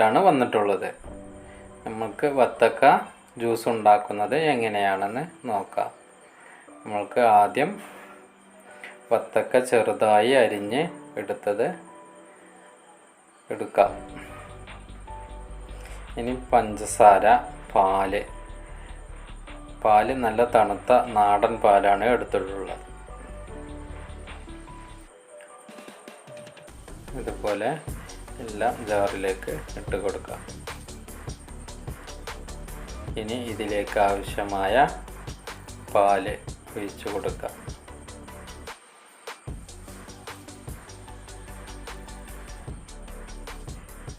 ആയിട്ടാണ് വന്നിട്ടുള്ളത്. നമുക്ക് വത്തക്ക ജ്യൂസ് ഉണ്ടാക്കുന്നത് എങ്ങനെയാണെന്ന് നോക്കാം. നമ്മൾക്ക് ആദ്യം വത്തക്ക ചെറുതായി അരിഞ്ഞ് എടുക്കാം. ഇനി പഞ്ചസാര, പാല് നല്ല തണുത്ത നാടൻ പാലാണ് എടുത്തിട്ടുള്ളത്. ഇതുപോലെ എല്ലാം ജാറിലേക്ക് ഇട്ട് കൊടുക്കാം. ഇനി ഇതിലേക്ക് ആവശ്യമായ പാല് ഒഴിച്ചു കൊടുക്കാം.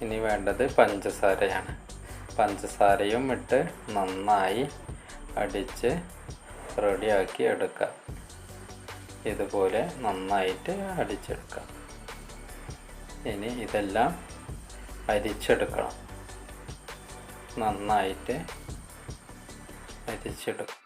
ഇനി വേണ്ടത് പഞ്ചസാരയാണ്. പഞ്ചസാരയും ഇട്ട് നന്നായി അടിച്ച് റെഡിയാക്കി എടുക്കാം. ഇതുപോലെ നന്നായിട്ട് അടിച്ചെടുക്കാം. ഇനി ഇതെല്ലാം അരിച്ചെടുക്കണം. നന്നായിട്ട് അരിച്ചെടുക്കാം.